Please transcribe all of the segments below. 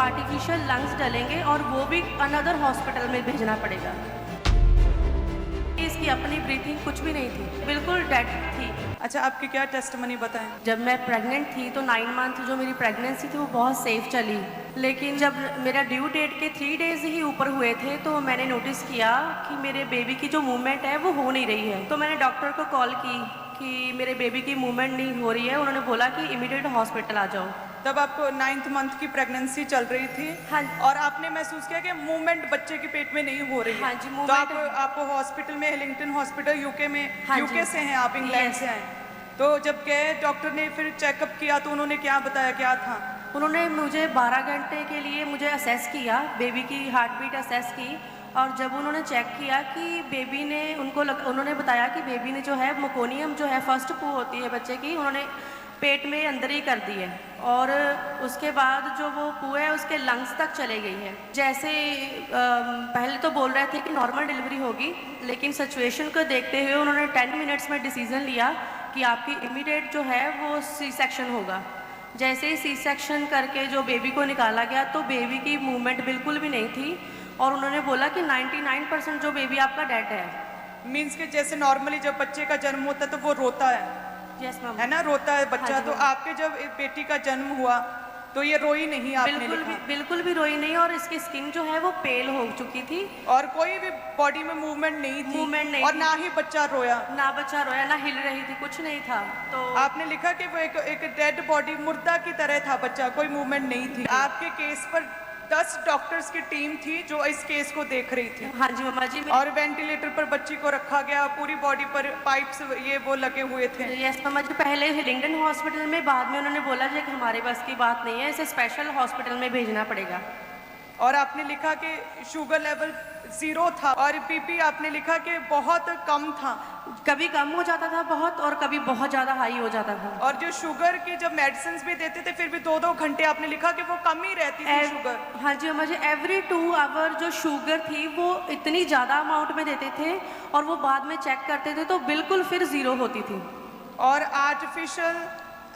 Artificial lungs डलेंगे और वो भी अनदर हॉस्पिटल में भेजना पड़ेगा। इसकी अपनी ब्रीथिंग कुछ भी नहीं थी, बिल्कुल डेड थी। अच्छा, आपकी क्या टेस्टमनी बताएं? जब मैं प्रेग्नेंट थी तो 9 मंथ जो मेरी प्रेगनेंसी थी वो बहुत सेफ चली, लेकिन जब मेरा ड्यू डेट के 3 डेज ही ऊपर हुए थे तो मैंने नोटिस किया कि मेरे बेबी की जो मूवमेंट है वो हो नहीं रही है। तो मैंने डॉक्टर को कॉल की कि मेरे बेबी की मूवमेंट नहीं हो रही है। उन्होंने बोला कि इमीडिएट हॉस्पिटल आ जाओ। तब आपको 9th मंथ की प्रेगनेंसी चल रही थी। हाँ। और आपने महसूस किया कि मूवमेंट बच्चे के पेट में नहीं हो रही है। हाँ जी, तो मूवमेंट आपको हॉस्पिटल में, हिलिंगटन हॉस्पिटल यूके में, हाँ यूके जी। से हैं आप, इंग्लैंड Yes। से हैं। तो जब गए डॉक्टर ने फिर चेकअप किया तो उन्होंने क्या बताया, क्या था? उन्होंने मुझे 12 घंटे के लिए मुझे असेस किया, बेबी की हार्ट बीट असेस की, और जब उन्होंने चेक किया कि बेबी ने उन्होंने बताया कि बेबी ने जो है मेकोनियम जो है फर्स्ट पू होती है बच्चे की, उन्होंने पेट में अंदर ही कर दी है और उसके बाद जो वो पू है उसके लंग्स तक चले गई है। जैसे पहले तो बोल रहे थे कि नॉर्मल डिलीवरी होगी, लेकिन सिचुएशन को देखते हुए उन्होंने 10 मिनट्स में डिसीजन लिया कि आपकी इमीडिएट जो है वो सी सेक्शन होगा। जैसे ही सी सेक्शन करके जो बेबी को निकाला गया तो बेबी की मूवमेंट बिल्कुल भी नहीं थी और उन्होंने बोला कि 99% जो बेबी आपका डेड है। मीन्स कि जैसे नॉर्मली जब बच्चे का जन्म होता है तो वो रोता है, यस मैम। है ना, रोता है बच्चा। हाँ जी, तो मैम। आपके जब एक बेटी का जन्म हुआ तो ये रोई नहीं, आपने लिखा। बिल्कुल भी रोई नहीं और इसकी स्किन जो है वो पेल हो चुकी थी और कोई भी बॉडी में मूवमेंट नहीं थी, और थी। ना ही बच्चा रोया। ना बच्चा रोया, ना हिल रही थी, कुछ नहीं था। तो आपने लिखा कि वो एक डेड बॉडी, मुर्दा की तरह था बच्चा, कोई मूवमेंट नहीं थी। आपके केस पर 10 डॉक्टर्स की टीम थी जो इस केस को देख रही थी। हाँ जी मामा जी। और वेंटिलेटर पर बच्ची को रखा गया, पूरी बॉडी पर पाइप्स ये वो लगे हुए थे। यस मामा जी, पहले हिलिंगटन हॉस्पिटल में, बाद में उन्होंने बोला जी कि हमारे बस की बात नहीं है, इसे स्पेशल हॉस्पिटल में भेजना पड़ेगा। और आपने लिखा कि शुगर लेवल 0 था और बीपी आपने लिखा कि बहुत कम था। कभी कम हो जाता था बहुत और कभी बहुत ज़्यादा हाई हो जाता था। और जो शुगर की जब मेडिसिन भी देते थे फिर भी 2-2 घंटे आपने लिखा कि वो कम ही रहती थी शुगर। हाँ जी मामा जी, एवरी 2 आवर जो शुगर थी वो इतनी ज़्यादा अमाउंट में देते थे और वो बाद में चेक करते थे तो बिल्कुल फिर 0 होती थी। और आर्टिफिशियल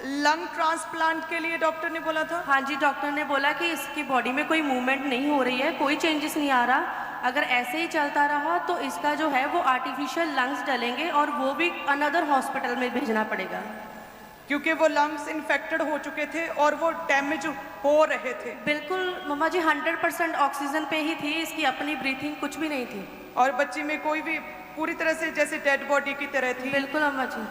लंग ट्रांसप्लांट के लिए डॉक्टर ने बोला था? हाँ जी, डॉक्टर ने बोला कि इसकी बॉडी में कोई मूवमेंट नहीं हो रही है, कोई चेंजेस नहीं आ रहा, अगर ऐसे ही चलता रहा तो इसका जो है वो आर्टिफिशियल लंग्स डलेंगे और वो भी अनदर हॉस्पिटल में भेजना पड़ेगा। क्योंकि वो लंग्स इन्फेक्टेड हो चुके थे और वो डैमेज हो रहे थे। बिल्कुल मम्मा जी, 100% ऑक्सीजन पे ही थी, इसकी अपनी ब्रीथिंग कुछ भी नहीं थी। और बच्ची में कोई भी पूरी तरह से जैसे डेड बॉडी की तरह थी। बिल्कुल अम्मा जी।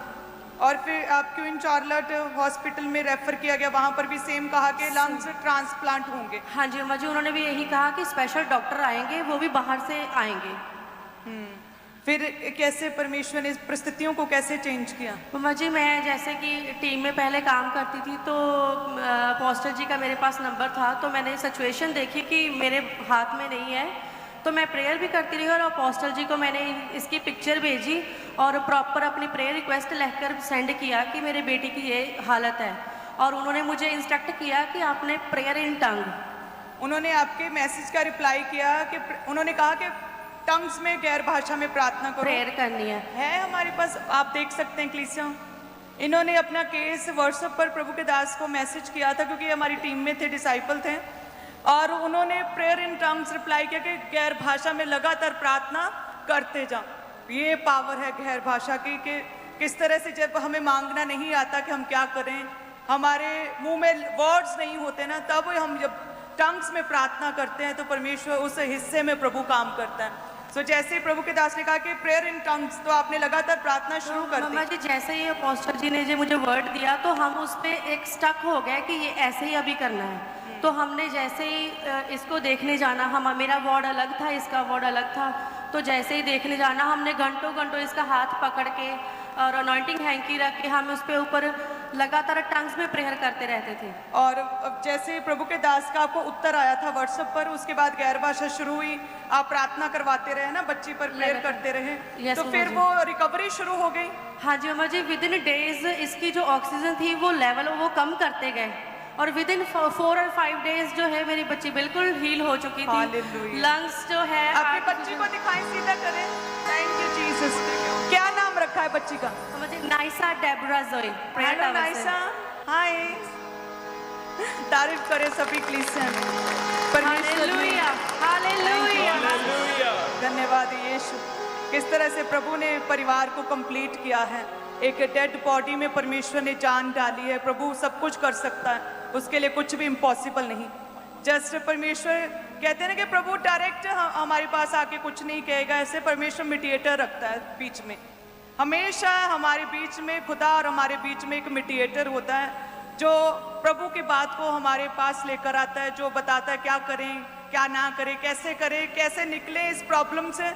और फिर आप क्वीन चार्लट हॉस्पिटल में रेफर किया गया, वहाँ पर भी सेम कहा कि लंग्स ट्रांसप्लांट होंगे। हाँ जी अम्मा जी, उन्होंने भी यही कहा कि स्पेशल डॉक्टर आएंगे, वो भी बाहर से आएंगे। फिर कैसे परमेश्वर ने इस परिस्थितियों को कैसे चेंज किया? मम्मा जी, मैं जैसे कि टीम में पहले काम करती थी तो पोस्टर जी का मेरे पास नंबर था, तो मैंने सिचुएशन देखी कि मेरे हाथ में नहीं है तो मैं प्रेयर भी करती रही और पोस्टर जी को मैंने इसकी पिक्चर भेजी और प्रॉपर अपनी प्रेयर रिक्वेस्ट लिखकर सेंड किया कि मेरे बेटी की ये हालत है, और उन्होंने मुझे इंस्ट्रक्ट किया कि आपने प्रेयर इन टंग। उन्होंने आपके मैसेज का रिप्लाई किया कि उन्होंने कहा कि टंग्स में, गैर भाषा में प्रार्थना करो, प्रेयर करनी है। हमारे पास, आप देख सकते हैं क्लीसिया। इन्होंने अपना केस व्हाट्सएप पर प्रभु के दास को मैसेज किया था क्योंकि हमारी टीम में थे, डिसाइपल थे, और उन्होंने प्रेयर इन टंग्स रिप्लाई किया कि गैर भाषा में लगातार प्रार्थना करते जाओ। ये पावर है गैर भाषा की कि किस तरह से जब हमें मांगना नहीं आता कि हम क्या करें, हमारे मुंह में वर्ड्स नहीं होते ना, तब हम जब टंग्स में प्रार्थना करते हैं तो परमेश्वर उस हिस्से में प्रभु काम करता है। सो जैसे ही प्रभु के दास ने कहा कि प्रेयर इन टंग्स, तो आपने लगातार प्रार्थना शुरू कर दी। मम्मा जी, जैसे ही अपोस्टल जी ने जो मुझे वर्ड दिया तो हम उस पर एक स्टक हो गए कि ये ऐसे ही अभी करना है। तो हमने जैसे ही इसको देखने जाना, मेरा वार्ड अलग था, इसका वार्ड अलग था, तो जैसे ही देखने जाना हमने घंटों घंटों इसका हाथ पकड़ के और अनॉइंटिंग हैंकी रख के हम उस पर ऊपर लगातार टंग्स में प्रेयर करते रहते थे। और अब जैसे प्रभु के दास का आपको उत्तर आया था व्हाट्सएप पर, उसके बाद गैर भाषा शुरू हुई, आप प्रार्थना करवाते रहे ना, बच्ची पर प्रेयर करते रहे, तो फिर वो रिकवरी शुरू हो गई। हाँ जी अम्मा जी, विद इन डेज इसकी जो ऑक्सीजन थी वो लेवल वो कम करते गए और विद इन 4 और 5 डेज जो है मेरी बच्ची बिल्कुल हील हो चुकी थी। लंग्स जो है, अपनी बच्ची को दिखाएं, सीधा करें। Thank you Jesus. क्या नाम रखा है बच्ची का? मुझे नाइसा डेबरा जोई। हेलो नाइसा, हाय। तारीफ करें सभी क्लिस्टियन। परमेश्वर ने हालेलुया, हालेलुया। धन्यवाद यीशु। किस तरह से प्रभु ने परिवार को कंप्लीट किया है। एक डेड बॉडी में परमेश्वर ने जान डाली है। प्रभु सब कुछ कर सकता है, उसके लिए कुछ भी इम्पॉसिबल नहीं। जस्ट परमेश्वर कहते हैं ना कि प्रभु डायरेक्ट हमारे पास आके कुछ नहीं कहेगा, ऐसे परमेश्वर मीडिएटर रखता है बीच में। हमेशा हमारे बीच में खुदा और हमारे बीच में एक मीडिएटर होता है जो प्रभु की बात को हमारे पास लेकर आता है, जो बताता है क्या करें क्या ना करें, कैसे करें, कैसे निकले इस प्रॉब्लम से।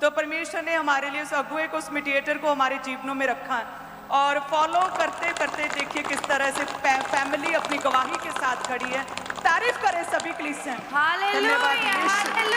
तो परमेश्वर ने हमारे लिए उस अगुए को, उस मीडिएटर को हमारे जीवनों में रखा है। और फॉलो करते करते देखिए किस तरह से फैमिली अपनी गवाही के साथ खड़ी है। तारीफ करें सभी कलीसिया। हालेलुया, धन्यवाद यीशु।